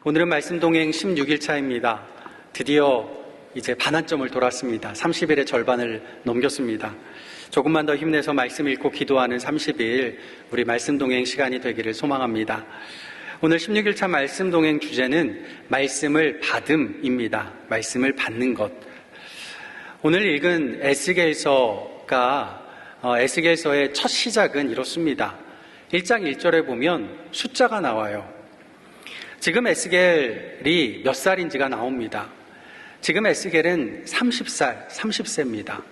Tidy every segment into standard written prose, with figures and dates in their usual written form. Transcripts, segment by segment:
오늘은 말씀 동행 16일차입니다. 드디어 이제 반환점을 돌았습니다. 30일의 절반을 넘겼습니다. 조금만 더 힘내서 말씀 읽고 기도하는 30일, 우리 말씀 동행 시간이 되기를 소망합니다. 오늘 16일차 말씀 동행 주제는 말씀을 받음입니다. 말씀을 받는 것. 오늘 읽은 에스겔서의 첫 시작은 이렇습니다. 1장 1절에 보면 숫자가 나와요. 지금 에스겔이 몇 살인지가 나옵니다. 지금 에스겔은 30세입니다.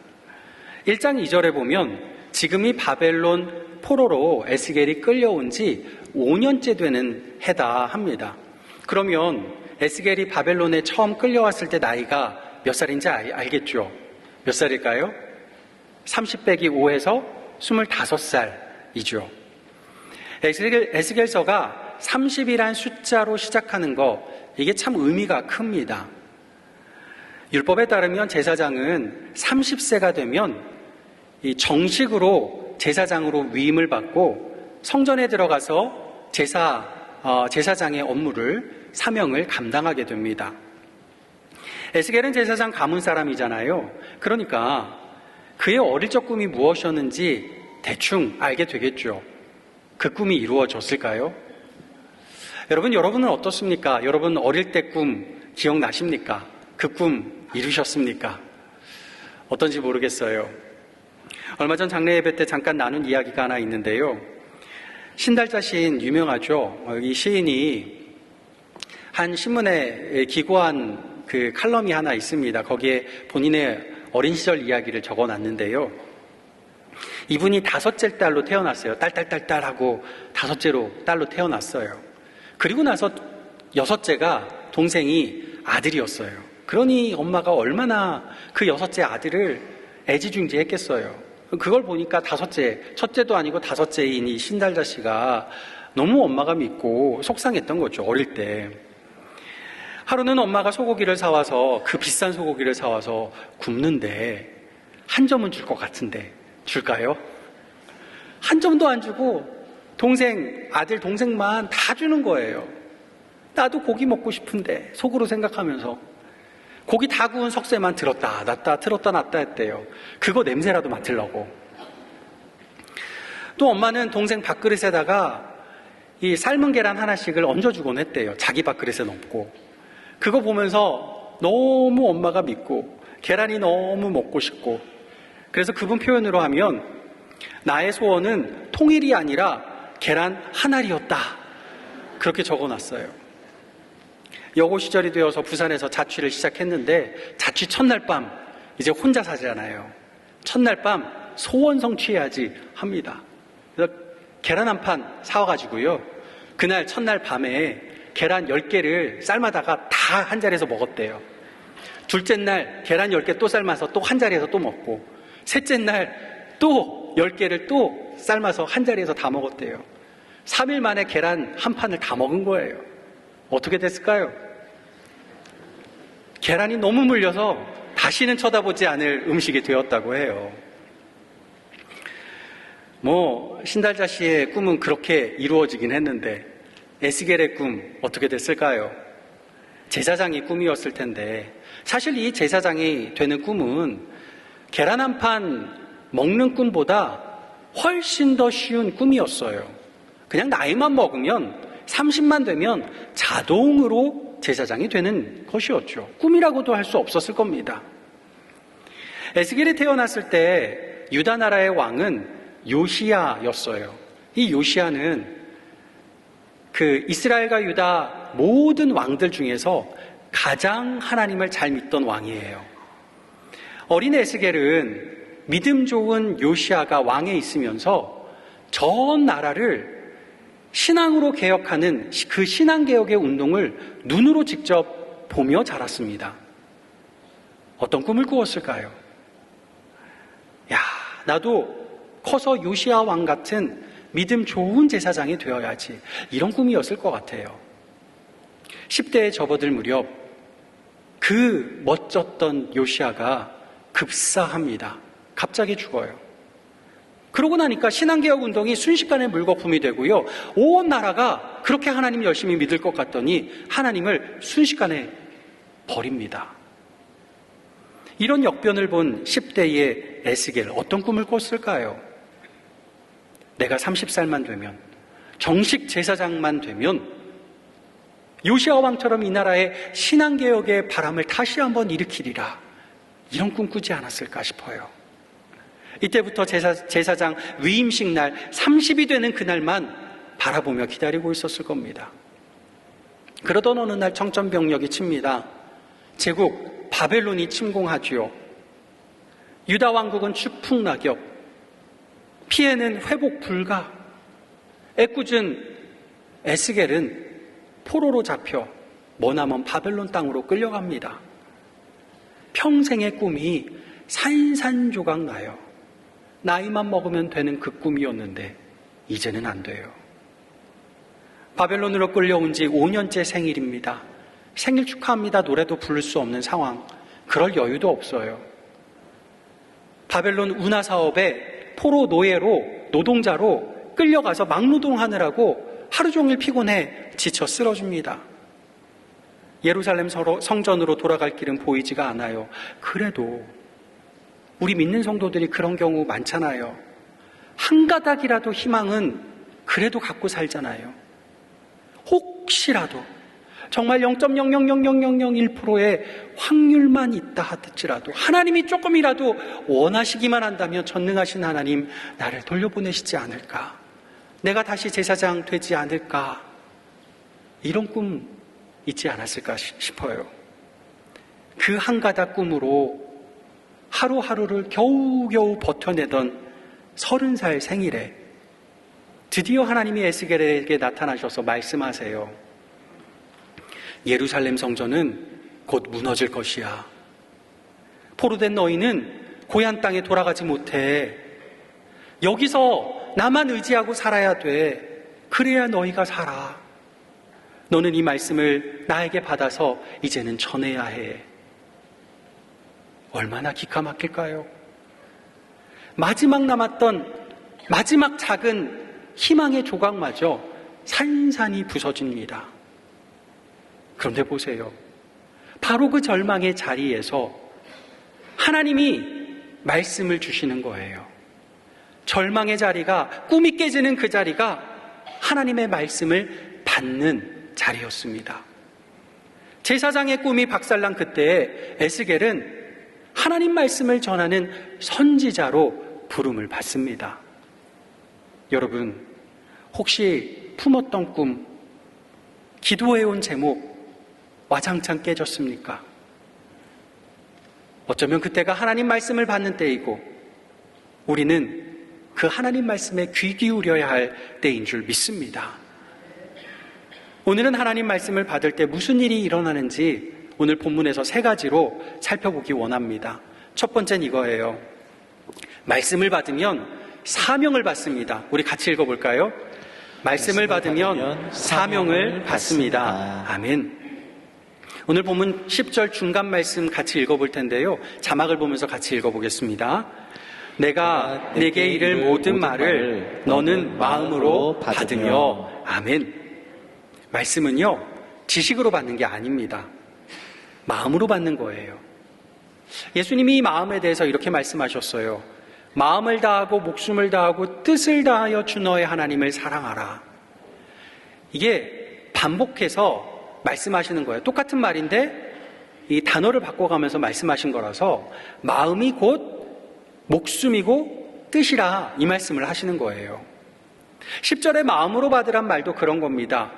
1장 2절에 보면 지금이 바벨론 포로로 에스겔이 끌려온 지 5년째 되는 해다 합니다. 그러면 에스겔이 바벨론에 처음 끌려왔을 때 나이가 몇 살인지 알겠죠? 몇 살일까요? 30 빼기 5에서 25살이죠. 에스겔서가 30이란 숫자로 시작하는 거, 이게 참 의미가 큽니다. 율법에 따르면 제사장은 30세가 되면 정식으로 제사장으로 위임을 받고 성전에 들어가서 제사장의 업무를, 사명을 감당하게 됩니다. 에스겔은 제사장 가문 사람이잖아요. 그러니까 그의 어릴 적 꿈이 무엇이었는지 대충 알게 되겠죠. 그 꿈이 이루어졌을까요? 여러분은 어떻습니까? 여러분 어릴 때 꿈 기억나십니까? 그 꿈 이루셨습니까? 어떤지 모르겠어요. 얼마 전 장례 예배 때 잠깐 나눈 이야기가 하나 있는데요. 신달자 시인 유명하죠. 이 시인이 한 신문에 기고한 그 칼럼이 하나 있습니다. 거기에 본인의 어린 시절 이야기를 적어놨는데요. 이분이 5째 딸로 태어났어요. 딸하고 5째로 딸로 태어났어요. 그리고 나서 6째가 동생이 아들이었어요. 그러니 엄마가 얼마나 그 6째 아들을 애지중지했겠어요. 그걸 보니까 첫째도 아니고 5째인 이 신달자 씨가 너무 엄마가 믿고 속상했던 거죠. 어릴 때. 하루는 엄마가 소고기를 사와서, 그 비싼 소고기를 사와서 굽는데 한 점은 줄 것 같은데 줄까요? 한 점도 안 주고 아들 동생만 다 주는 거예요. 나도 고기 먹고 싶은데, 속으로 생각하면서 고기 다 구운 석쇠만 들었다 놨다 했대요. 그거 냄새라도 맡으려고. 또 엄마는 동생 밥그릇에다가 이 삶은 계란 하나씩을 얹어주곤 했대요. 자기 밥그릇에 넣고. 그거 보면서 너무 엄마가 믿고 계란이 너무 먹고 싶고, 그래서 그분 표현으로 하면 나의 소원은 통일이 아니라 계란 한 알이었다, 그렇게 적어놨어요. 여고 시절이 되어서 부산에서 자취를 시작했는데, 자취 첫날 밤, 이제 혼자 사잖아요. 첫날 밤 소원 성취해야지 합니다. 그래서 계란 한 판 사와가지고요, 그날 첫날 밤에 계란 10개를 삶아다가 다 한 자리에서 먹었대요. 둘째 날 계란 10개 또 삶아서 또 한 자리에서 또 먹고, 셋째 날 또 10개를 또 삶아서 한 자리에서 다 먹었대요. 3일 만에 계란 한 판을 다 먹은 거예요. 어떻게 됐을까요? 계란이 너무 물려서 다시는 쳐다보지 않을 음식이 되었다고 해요. 신달자 씨의 꿈은 그렇게 이루어지긴 했는데, 에스겔의 꿈 어떻게 됐을까요? 제사장이 꿈이었을 텐데, 사실 이 제사장이 되는 꿈은 계란 한 판 먹는 꿈보다 훨씬 더 쉬운 꿈이었어요. 그냥 나이만 먹으면, 30만 되면 자동으로 제사장이 되는 것이었죠. 꿈이라고도 할 수 없었을 겁니다. 에스겔이 태어났을 때 유다 나라의 왕은 요시야였어요. 이 요시야는 그 이스라엘과 유다 모든 왕들 중에서 가장 하나님을 잘 믿던 왕이에요. 어린 에스겔은 믿음 좋은 요시야가 왕에 있으면서 전 나라를 신앙으로 개혁하는 그 신앙개혁의 운동을 눈으로 직접 보며 자랐습니다. 어떤 꿈을 꾸었을까요? 나도 커서 요시야 왕 같은 믿음 좋은 제사장이 되어야지, 이런 꿈이었을 것 같아요. 10대에 접어들 무렵 그 멋졌던 요시야가 급사합니다. 갑자기 죽어요. 그러고 나니까 신앙개혁 운동이 순식간에 물거품이 되고요. 온 나라가 그렇게 하나님 열심히 믿을 것 같더니 하나님을 순식간에 버립니다. 이런 역변을 본 10대의 에스겔, 어떤 꿈을 꿨을까요? 내가 30살만 되면, 정식 제사장만 되면 요시아 왕처럼 이 나라의 신앙개혁의 바람을 다시 한번 일으키리라, 이런 꿈 꾸지 않았을까 싶어요. 이때부터 제사장 위임식 날 30이 되는 그날만 바라보며 기다리고 있었을 겁니다. 그러던 어느 날 청천벽력이 칩니다. 제국 바벨론이 침공하지요. 유다 왕국은 추풍낙엽, 피해는 회복 불가. 애꿎은 에스겔은 포로로 잡혀 머나먼 바벨론 땅으로 끌려갑니다. 평생의 꿈이 산산조각 나요. 나이만 먹으면 되는 그 꿈이었는데 이제는 안 돼요. 바벨론으로 끌려온 지 5년째 생일입니다. 생일 축하합니다 노래도 부를 수 없는 상황. 그럴 여유도 없어요. 바벨론 운하 사업에 포로 노예로, 노동자로 끌려가서 막노동하느라고 하루 종일 피곤해 지쳐 쓰러집니다. 예루살렘 성전으로 돌아갈 길은 보이지가 않아요. 그래도 우리 믿는 성도들이 그런 경우 많잖아요. 한 가닥이라도 희망은 그래도 갖고 살잖아요. 혹시라도 정말 0.0000001%의 확률만 있다 하더라도 하나님이 조금이라도 원하시기만 한다면 전능하신 하나님 나를 돌려보내시지 않을까, 내가 다시 제사장 되지 않을까, 이런 꿈 있지 않았을까 싶어요. 그 한 가닥 꿈으로 하루하루를 겨우겨우 버텨내던 30살 생일에 드디어 하나님이 에스겔에게 나타나셔서 말씀하세요. 예루살렘 성전은 곧 무너질 것이야. 포로된 너희는 고향 땅에 돌아가지 못해. 여기서 나만 의지하고 살아야 돼. 그래야 너희가 살아. 너는 이 말씀을 나에게 받아서 이제는 전해야 해. 얼마나 기가 막힐까요? 마지막 남았던 마지막 작은 희망의 조각마저 산산이 부서집니다. 그런데 보세요. 바로 그 절망의 자리에서 하나님이 말씀을 주시는 거예요. 절망의 자리가, 꿈이 깨지는 그 자리가 하나님의 말씀을 받는 자리였습니다. 제사장의 꿈이 박살난 그때에 에스겔은 하나님 말씀을 전하는 선지자로 부름을 받습니다. 여러분, 혹시 품었던 꿈, 기도해온 제목 와장창 깨졌습니까? 어쩌면 그때가 하나님 말씀을 받는 때이고 우리는 그 하나님 말씀에 귀 기울여야 할 때인 줄 믿습니다. 오늘은 하나님 말씀을 받을 때 무슨 일이 일어나는지 오늘 본문에서 3가지로 살펴보기 원합니다. 첫 번째는 이거예요. 말씀을 받으면 사명을 받습니다. 우리 같이 읽어볼까요? 말씀을 받으면 사명을 받습니다. 아멘. 오늘 본문 10절 중간 말씀 같이 읽어볼 텐데요. 자막을 보면서 같이 읽어보겠습니다. 내가 내게 이를 모든 말을 너는 마음으로 받으며. 아멘. 말씀은요, 지식으로 받는 게 아닙니다. 마음으로 받는 거예요. 예수님이 이 마음에 대해서 이렇게 말씀하셨어요. 마음을 다하고 목숨을 다하고 뜻을 다하여 주 너의 하나님을 사랑하라. 이게 반복해서 말씀하시는 거예요. 똑같은 말인데 이 단어를 바꿔가면서 말씀하신 거라서 마음이 곧 목숨이고 뜻이라 이 말씀을 하시는 거예요. 10절에 마음으로 받으란 말도 그런 겁니다.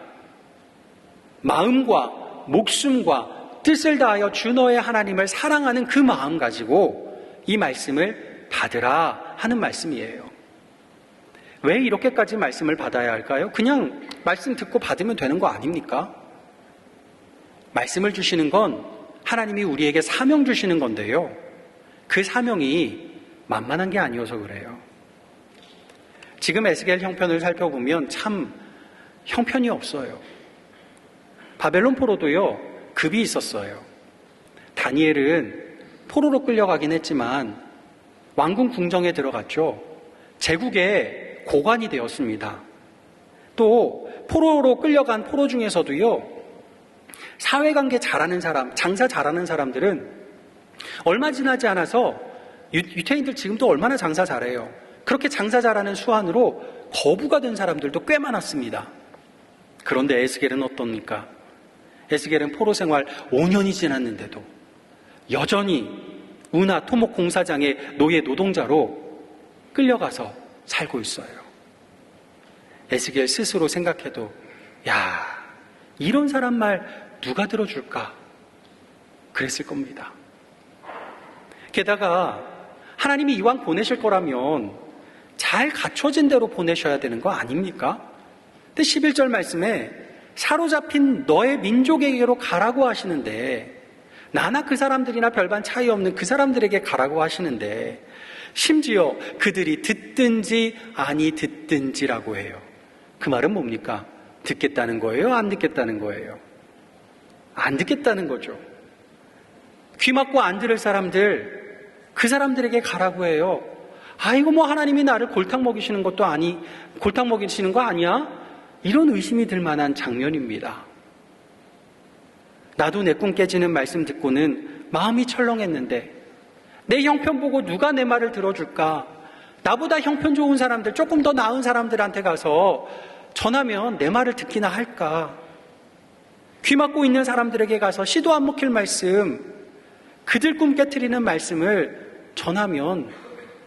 마음과 목숨과 뜻을 다하여 주 너의 하나님을 사랑하는 그 마음 가지고 이 말씀을 받으라 하는 말씀이에요. 왜 이렇게까지 말씀을 받아야 할까요? 그냥 말씀 듣고 받으면 되는 거 아닙니까? 말씀을 주시는 건 하나님이 우리에게 사명 주시는 건데요. 그 사명이 만만한 게 아니어서 그래요. 지금 에스겔 형편을 살펴보면 참 형편이 없어요. 바벨론 포로도요, 급이 있었어요. 다니엘은 포로로 끌려가긴 했지만 왕궁 궁정에 들어갔죠. 제국의 고관이 되었습니다. 또 포로로 끌려간 포로 중에서도요, 사회관계 잘하는 사람, 장사 잘하는 사람들은 얼마 지나지 않아서 유태인들 지금도 얼마나 장사 잘해요. 그렇게 장사 잘하는 수완으로 거부가 된 사람들도 꽤 많았습니다. 그런데 에스겔은 어떻습니까? 에스겔은 포로 생활 5년이 지났는데도 여전히 운하 토목 공사장의 노예 노동자로 끌려가서 살고 있어요. 에스겔 스스로 생각해도 야, 이런 사람 말 누가 들어줄까? 그랬을 겁니다. 게다가 하나님이 이왕 보내실 거라면 잘 갖춰진 대로 보내셔야 되는 거 아닙니까? 근데 11절 말씀에 사로잡힌 너의 민족에게로 가라고 하시는데, 나나 그 사람들이나 별반 차이 없는 그 사람들에게 가라고 하시는데, 심지어 그들이 듣든지 아니 듣든지라고 해요. 그 말은 뭡니까? 듣겠다는 거예요? 안 듣겠다는 거예요? 안 듣겠다는 거죠. 귀 막고 안 들을 사람들, 그 사람들에게 가라고 해요. 아이고 뭐 하나님이 나를 골탕 먹이시는 것도 골탕 먹이시는 거 아니야? 이런 의심이 들 만한 장면입니다. 나도 내 꿈 깨지는 말씀 듣고는 마음이 철렁했는데 내 형편 보고 누가 내 말을 들어줄까? 나보다 형편 좋은 사람들, 조금 더 나은 사람들한테 가서 전하면 내 말을 듣기나 할까? 귀 막고 있는 사람들에게 가서 시도 안 먹힐 말씀, 그들 꿈 깨트리는 말씀을 전하면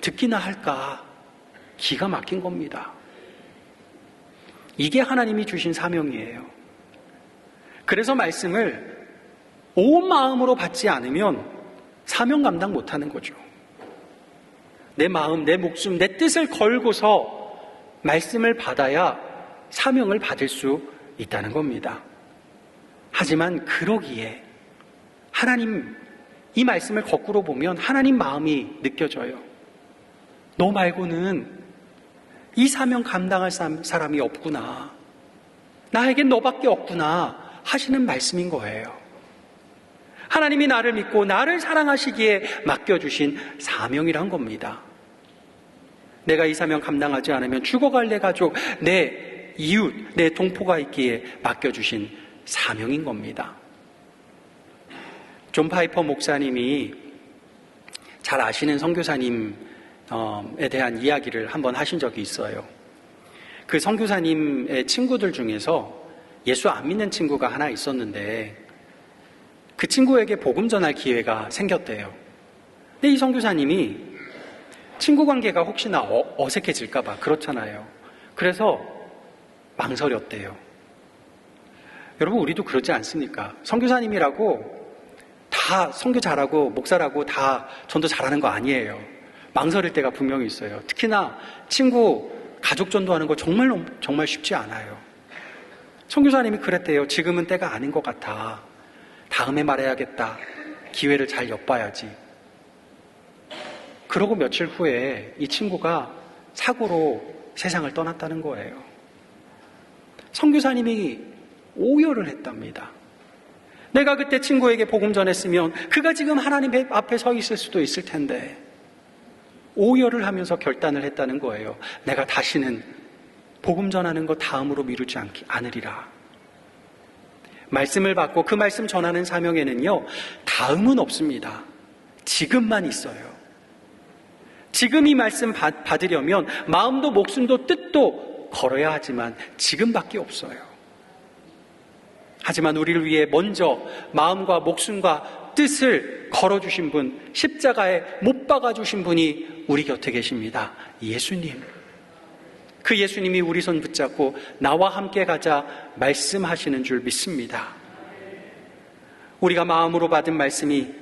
듣기나 할까? 기가 막힌 겁니다. 이게 하나님이 주신 사명이에요. 그래서 말씀을 온 마음으로 받지 않으면 사명 감당 못하는 거죠. 내 마음, 내 목숨, 내 뜻을 걸고서 말씀을 받아야 사명을 받을 수 있다는 겁니다. 하지만 그러기에 하나님, 이 말씀을 거꾸로 보면 하나님 마음이 느껴져요. 너 말고는 이 사명 감당할 사람이 없구나. 나에겐 너밖에 없구나 하시는 말씀인 거예요. 하나님이 나를 믿고 나를 사랑하시기에 맡겨주신 사명이란 겁니다. 내가 이 사명 감당하지 않으면 죽어갈 내 가족, 내 이웃, 내 동포가 있기에 맡겨주신 사명인 겁니다. 존 파이퍼 목사님이 잘 아시는 선교사님에 대한 이야기를 한번 하신 적이 있어요. 그 선교사님의 친구들 중에서 예수 안 믿는 친구가 하나 있었는데 그 친구에게 복음 전할 기회가 생겼대요. 근데 이 선교사님이 친구 관계가 혹시나 어색해질까 봐 그렇잖아요. 그래서 망설였대요. 여러분, 우리도 그렇지 않습니까? 선교사님이라고 다 선교 잘하고 목사라고 다 전도 잘하는 거 아니에요. 망설일 때가 분명히 있어요. 특히나 친구 가족 전도하는 거 정말 쉽지 않아요. 선교사님이 그랬대요. 지금은 때가 아닌 것 같아. 다음에 말해야겠다. 기회를 잘 엿봐야지. 그러고 며칠 후에 이 친구가 사고로 세상을 떠났다는 거예요. 선교사님이 오열을 했답니다. 내가 그때 친구에게 복음 전했으면 그가 지금 하나님 앞에 서 있을 수도 있을 텐데, 오열을 하면서 결단을 했다는 거예요. 내가 다시는 복음 전하는 거 다음으로 미루지 않으리라. 말씀을 받고 그 말씀 전하는 사명에는요, 다음은 없습니다. 지금만 있어요. 지금 이 말씀 받으려면 마음도 목숨도 뜻도 걸어야 하지만 지금밖에 없어요. 하지만 우리를 위해 먼저 마음과 목숨과 뜻을 걸어주신 분, 십자가에 못 박아주신 분이 우리 곁에 계십니다. 예수님. 그 예수님이 우리 손 붙잡고 나와 함께 가자 말씀하시는 줄 믿습니다. 우리가 마음으로 받은 말씀이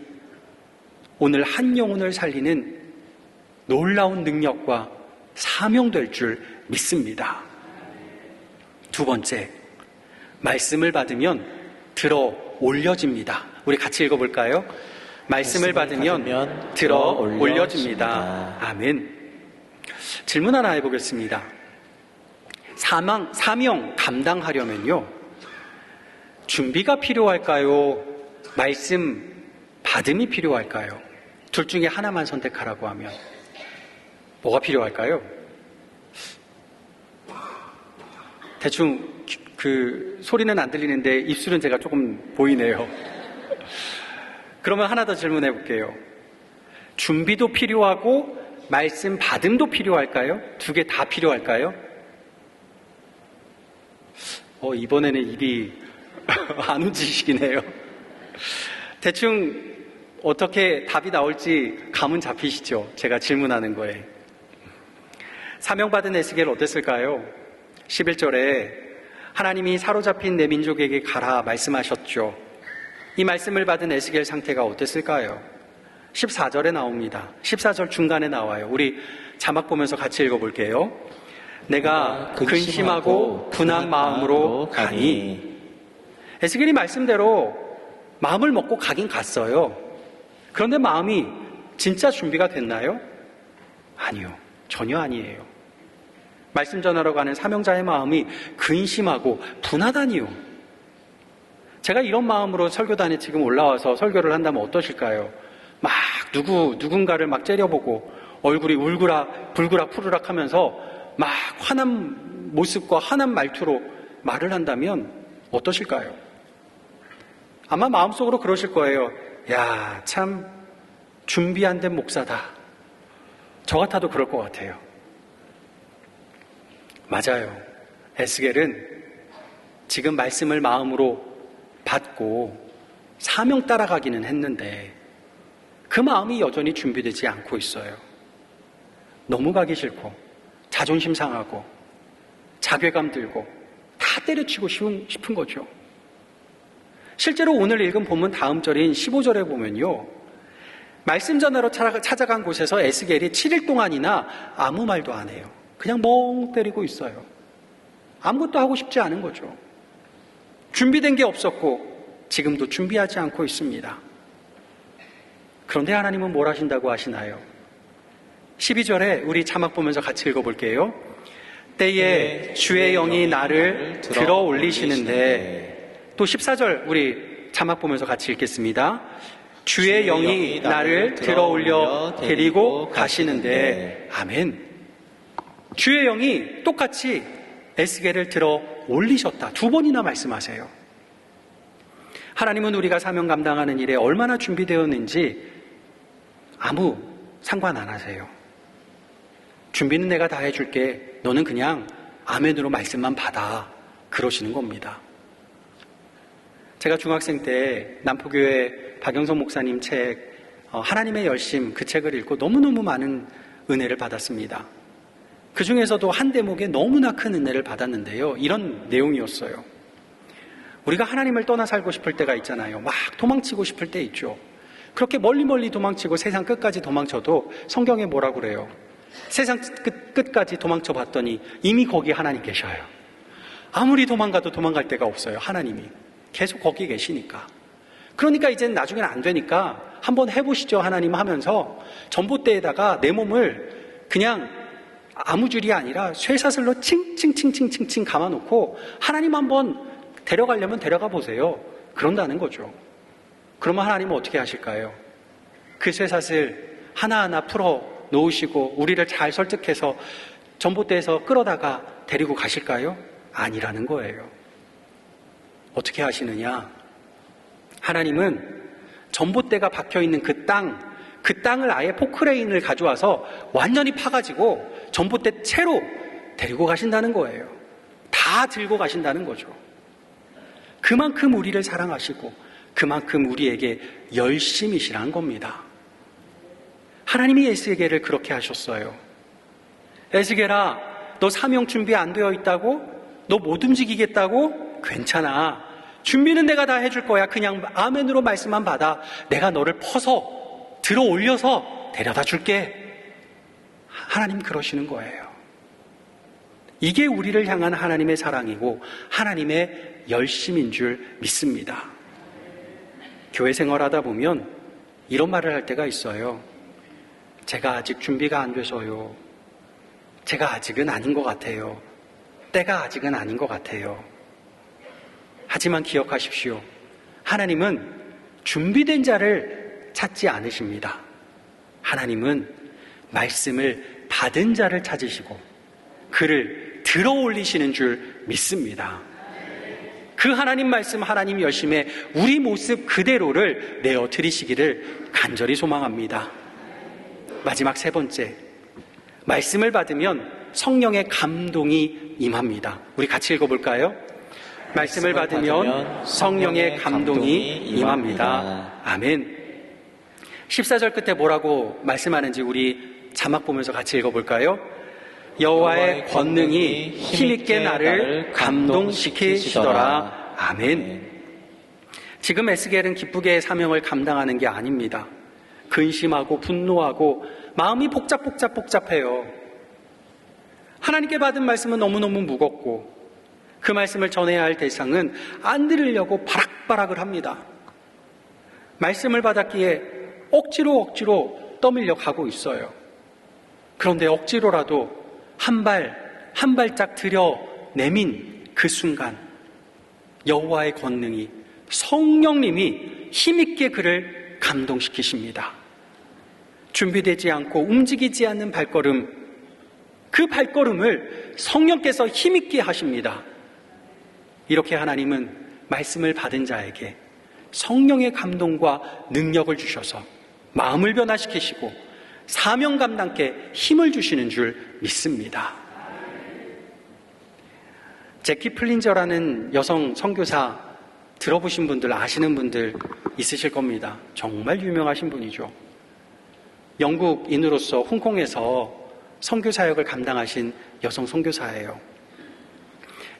오늘 한 영혼을 살리는 놀라운 능력과 사명될 줄 믿습니다. 두 번째, 말씀을 받으면 들어 올려집니다. 우리 같이 읽어볼까요? 말씀을 받으면 들어 올려집니다. 아멘. 질문 하나 해보겠습니다. 사명 감당하려면요, 준비가 필요할까요? 말씀 받음이 필요할까요? 둘 중에 하나만 선택하라고 하면 뭐가 필요할까요? 대충 그 소리는 안 들리는데 입술은 제가 조금 보이네요. 그러면 하나 더 질문해 볼게요. 준비도 필요하고 말씀 받음도 필요할까요? 두 개 다 필요할까요? 이번에는 입이 안 움직이시네요. 대충 어떻게 답이 나올지 감은 잡히시죠? 제가 질문하는 거에. 사명받은 에스겔 어땠을까요? 11절에 하나님이 사로잡힌 내 민족에게 가라 말씀하셨죠. 이 말씀을 받은 에스겔 상태가 어땠을까요? 14절에 나옵니다. 14절 중간에 나와요. 우리 자막 보면서 같이 읽어볼게요. 내가 근심하고 분한 마음으로 가니. 에스겔이 말씀대로 마음을 먹고 가긴 갔어요. 그런데 마음이 진짜 준비가 됐나요? 아니요. 전혀 아니에요. 말씀 전하러 가는 사명자의 마음이 근심하고 분하다니요. 제가 이런 마음으로 설교단에 지금 올라와서 설교를 한다면 어떠실까요? 막 누군가를 막 째려보고 얼굴이 불그락 푸르락 하면서 막 화난 모습과 화난 말투로 말을 한다면 어떠실까요? 아마 마음속으로 그러실 거예요. 야, 참 준비 안 된 목사다. 저 같아도 그럴 것 같아요. 맞아요. 에스겔은 지금 말씀을 마음으로 받고 사명 따라가기는 했는데 그 마음이 여전히 준비되지 않고 있어요. 너무 가기 싫고 자존심 상하고 자괴감 들고 다 때려치고 싶은 거죠. 실제로 오늘 읽은 본문 다음 절인 15절에 보면요, 말씀 전하러 찾아간 곳에서 에스겔이 7일 동안이나 아무 말도 안 해요. 그냥 멍 때리고 있어요. 아무것도 하고 싶지 않은 거죠. 준비된 게 없었고 지금도 준비하지 않고 있습니다. 그런데 하나님은 뭘 하신다고 하시나요? 12절에 우리 자막 보면서 같이 읽어볼게요. 때에 주의 영이 나를 들어 올리시는데, 또 14절 우리 자막 보면서 같이 읽겠습니다. 주의 영이 나를 들어 올려 데리고 가시는데. 아멘. 주의 영이 똑같이 에스겔을 들어 올리셨다. 2번이나 말씀하세요. 하나님은 우리가 사명 감당하는 일에 얼마나 준비되었는지 아무 상관 안 하세요. 준비는 내가 다 해줄게. 너는 그냥 아멘으로 말씀만 받아. 그러시는 겁니다. 제가 중학생 때 남포교회 박영선 목사님 책 하나님의 열심, 그 책을 읽고 너무너무 많은 은혜를 받았습니다. 그 중에서도 한 대목에 너무나 큰 은혜를 받았는데요, 이런 내용이었어요. 우리가 하나님을 떠나 살고 싶을 때가 있잖아요. 막 도망치고 싶을 때 있죠. 그렇게 멀리 도망치고 세상 끝까지 도망쳐도 성경에 뭐라고 그래요? 세상 끝까지 도망쳐 봤더니 이미 거기 하나님 계셔요. 아무리 도망가도 도망갈 데가 없어요. 하나님이 계속 거기 계시니까. 그러니까 이제는 나중에는 안 되니까 한번 해보시죠 하나님 하면서 전봇대에다가 내 몸을 그냥 아무 줄이 아니라 쇠사슬로 칭칭칭칭칭칭 감아놓고 하나님 한번 데려가려면 데려가 보세요. 그런다는 거죠. 그러면 하나님은 어떻게 하실까요? 그 쇠사슬 하나하나 풀어 놓으시고 우리를 잘 설득해서 전봇대에서 끌어다가 데리고 가실까요? 아니라는 거예요. 어떻게 하시느냐? 하나님은 전봇대가 박혀있는 그 땅을 아예 포크레인을 가져와서 완전히 파가지고 전봇대 채로 데리고 가신다는 거예요. 다 들고 가신다는 거죠. 그만큼 우리를 사랑하시고 그만큼 우리에게 열심이시란 겁니다. 하나님이 에스겔을 그렇게 하셨어요. 에스겔아, 너 사명 준비 안 되어 있다고? 너 못 움직이겠다고? 괜찮아. 준비는 내가 다 해줄 거야. 그냥 아멘으로 말씀만 받아. 내가 너를 퍼서 들어 올려서 데려다 줄게. 하나님 그러시는 거예요. 이게 우리를 향한 하나님의 사랑이고 하나님의 열심인 줄 믿습니다. 교회 생활하다 보면 이런 말을 할 때가 있어요. 제가 아직 준비가 안 돼서요. 제가 아직은 아닌 것 같아요. 때가 아직은 아닌 것 같아요. 하지만 기억하십시오. 하나님은 준비된 자를 찾지 않으십니다. 하나님은 말씀을 받은 자를 찾으시고 그를 들어 올리시는 줄 믿습니다. 그 하나님 말씀, 하나님 열심에 우리 모습 그대로를 내어드리시기를 간절히 소망합니다. 마지막 세 번째, 말씀을 받으면 성령의 감동이 임합니다. 우리 같이 읽어볼까요? 말씀을 받으면 성령의 감동이 임합니다. 아멘. 14절 끝에 뭐라고 말씀하는지 우리 자막 보면서 같이 읽어볼까요? 여호와의 권능이 힘있게 나를 감동시키시더라. 아멘. 지금 에스겔은 기쁘게 사명을 감당하는 게 아닙니다. 근심하고 분노하고 마음이 복잡해요. 하나님께 받은 말씀은 너무너무 무겁고 그 말씀을 전해야 할 대상은 안 들으려고 바락바락을 합니다. 말씀을 받았기에 억지로 떠밀려 가고 있어요. 그런데 억지로라도 한 발짝 들여 내민 그 순간 여호와의 권능이, 성령님이 힘있게 그를 감동시키십니다. 준비되지 않고 움직이지 않는 발걸음, 그 발걸음을 성령께서 힘있게 하십니다. 이렇게 하나님은 말씀을 받은 자에게 성령의 감동과 능력을 주셔서 마음을 변화시키시고 사명 감당께 힘을 주시는 줄 믿습니다. 제키 플린저라는 여성 선교사 들어보신 분들, 아시는 분들 있으실 겁니다. 정말 유명하신 분이죠. 영국인으로서 홍콩에서 선교 사역을 감당하신 여성 선교사예요.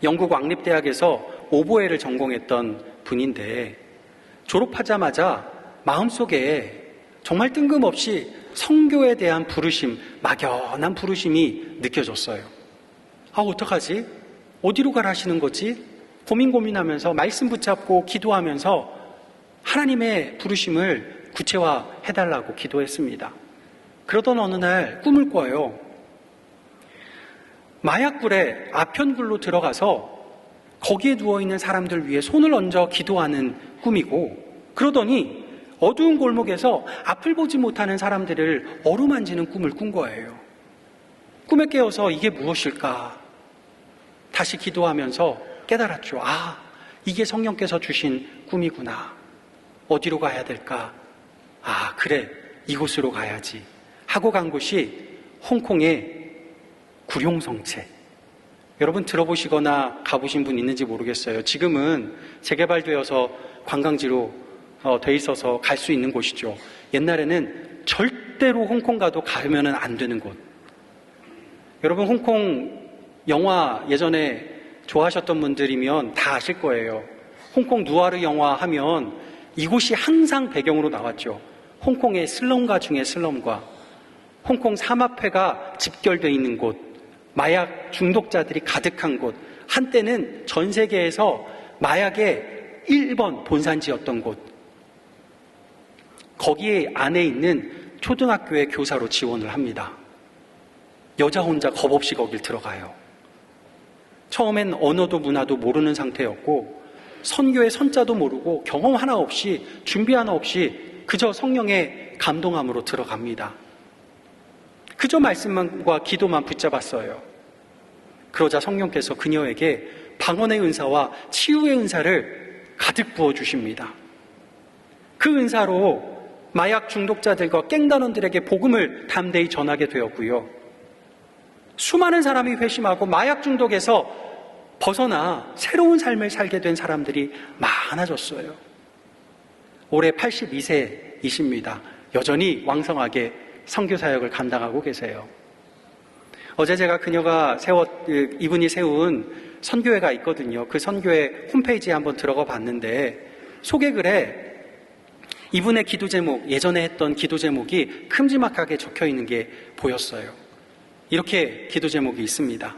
영국 왕립대학에서 오보에를 전공했던 분인데 졸업하자마자 마음속에 정말 뜬금없이 선교에 대한 부르심, 막연한 부르심이 느껴졌어요. 어떡하지? 어디로 가라시는 거지? 고민하면서 말씀 붙잡고 기도하면서 하나님의 부르심을 구체화해달라고 기도했습니다. 그러던 어느 날 꿈을 꿔요. 마약굴에 아편굴로 들어가서 거기에 누워있는 사람들 위해 손을 얹어 기도하는 꿈이고, 그러더니 어두운 골목에서 앞을 보지 못하는 사람들을 어루만지는 꿈을 꾼 거예요. 꿈에 깨어서 이게 무엇일까? 다시 기도하면서 깨달았죠. 이게 성령께서 주신 꿈이구나. 어디로 가야 될까? 그래, 이곳으로 가야지 하고 간 곳이 홍콩의 구룡성체. 여러분 들어보시거나 가보신 분 있는지 모르겠어요. 지금은 재개발되어서 관광지로 돼 있어서 갈 수 있는 곳이죠. 옛날에는 절대로 홍콩 가도 가면 안 되는 곳. 여러분 홍콩 영화 예전에 좋아하셨던 분들이면 다 아실 거예요. 홍콩 누아르 영화 하면 이곳이 항상 배경으로 나왔죠. 홍콩의 슬럼가 중에 슬럼가, 홍콩 삼합회가 집결되어 있는 곳, 마약 중독자들이 가득한 곳, 한때는 전 세계에서 마약의 1번 본산지였던 곳, 거기에 안에 있는 초등학교의 교사로 지원을 합니다. 여자 혼자 겁없이 거길 들어가요. 처음엔 언어도 문화도 모르는 상태였고 선교의 선자도 모르고 경험 하나 없이, 준비 하나 없이 그저 성령의 감동함으로 들어갑니다. 그저 말씀과 기도만 붙잡았어요. 그러자 성령께서 그녀에게 방언의 은사와 치유의 은사를 가득 부어주십니다. 그 은사로 마약 중독자들과 깽단원들에게 복음을 담대히 전하게 되었고요. 수많은 사람이 회심하고 마약 중독에서 벗어나 새로운 삶을 살게 된 사람들이 많아졌어요. 올해 82세이십니다. 여전히 왕성하게 선교사역을 감당하고 계세요. 어제 제가 이분이 세운 선교회가 있거든요. 그 선교회 홈페이지에 한번 들어가 봤는데 소개글에 이분의 기도 제목, 예전에 했던 기도 제목이 큼지막하게 적혀 있는 게 보였어요. 이렇게 기도 제목이 있습니다.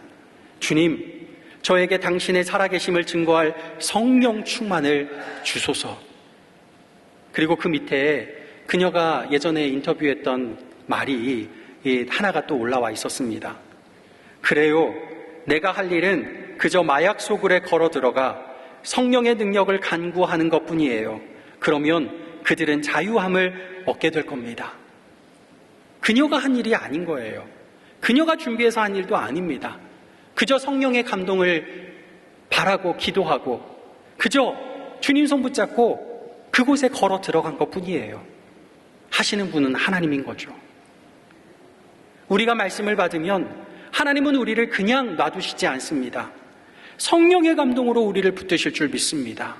주님, 저에게 당신의 살아계심을 증거할 성령 충만을 주소서. 그리고 그 밑에 그녀가 예전에 인터뷰했던 말이 하나가 또 올라와 있었습니다. 그래요, 내가 할 일은 그저 마약 소굴에 걸어 들어가 성령의 능력을 간구하는 것뿐이에요. 그러면 그들은 자유함을 얻게 될 겁니다. 그녀가 한 일이 아닌 거예요. 그녀가 준비해서 한 일도 아닙니다. 그저 성령의 감동을 바라고 기도하고 그저 주님 손 붙잡고 그곳에 걸어 들어간 것뿐이에요. 하시는 분은 하나님인 거죠. 우리가 말씀을 받으면 하나님은 우리를 그냥 놔두시지 않습니다. 성령의 감동으로 우리를 붙드실 줄 믿습니다.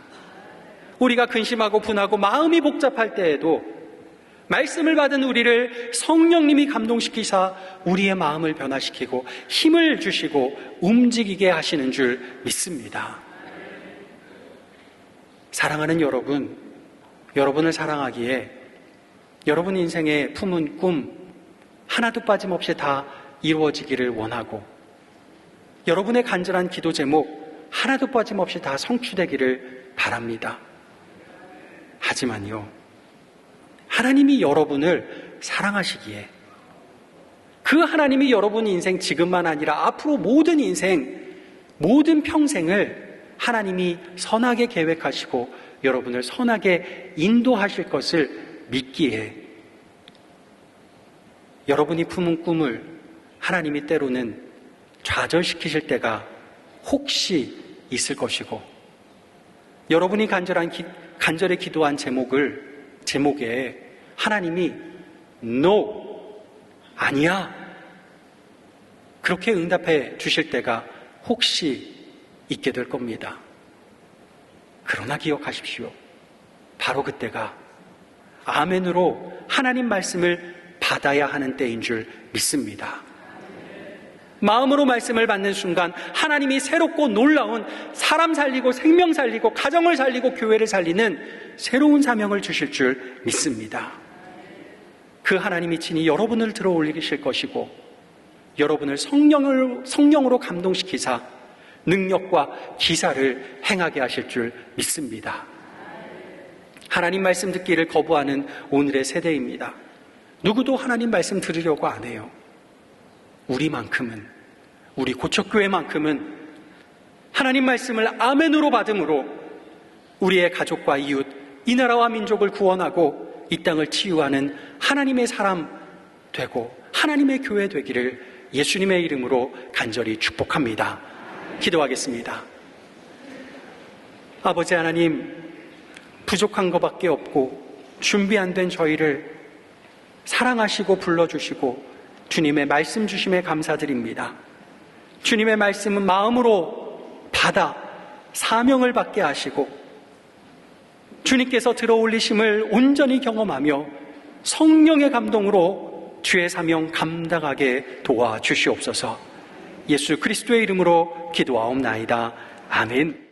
우리가 근심하고 분하고 마음이 복잡할 때에도 말씀을 받은 우리를 성령님이 감동시키사 우리의 마음을 변화시키고 힘을 주시고 움직이게 하시는 줄 믿습니다. 사랑하는 여러분, 여러분을 사랑하기에 여러분 인생에 품은 꿈 하나도 빠짐없이 다 이루어지기를 원하고 여러분의 간절한 기도 제목 하나도 빠짐없이 다 성취되기를 바랍니다. 하지만요, 하나님이 여러분을 사랑하시기에 그 하나님이 여러분 인생 지금만 아니라 앞으로 모든 인생, 모든 평생을 하나님이 선하게 계획하시고 여러분을 선하게 인도하실 것을 믿기에 여러분이 품은 꿈을 하나님이 때로는 좌절시키실 때가 혹시 있을 것이고 여러분이 간절히 기도한 제목에 하나님이 No, 아니야 그렇게 응답해 주실 때가 혹시 있게 될 겁니다. 그러나 기억하십시오. 바로 그때가 아멘으로 하나님 말씀을 받아야 하는 때인 줄 믿습니다. 마음으로 말씀을 받는 순간 하나님이 새롭고 놀라운 사람 살리고 생명 살리고 가정을 살리고 교회를 살리는 새로운 사명을 주실 줄 믿습니다. 그 하나님이 친히 여러분을 들어 올리실 것이고 여러분을 성령으로 감동시키사 능력과 기사를 행하게 하실 줄 믿습니다. 하나님 말씀 듣기를 거부하는 오늘의 세대입니다. 누구도 하나님 말씀 들으려고 안 해요. 우리만큼은, 우리 고척교회만큼은 하나님 말씀을 아멘으로 받음으로 우리의 가족과 이웃, 이 나라와 민족을 구원하고 이 땅을 치유하는 하나님의 사람 되고 하나님의 교회 되기를 예수님의 이름으로 간절히 축복합니다. 기도하겠습니다. 아버지 하나님, 부족한 것밖에 없고 준비 안 된 저희를 사랑하시고 불러주시고 주님의 말씀 주심에 감사드립니다. 주님의 말씀은 마음으로 받아 사명을 받게 하시고 주님께서 들어올리심을 온전히 경험하며 성령의 감동으로 주의 사명 감당하게 도와주시옵소서. 예수 그리스도의 이름으로 기도하옵나이다. 아멘.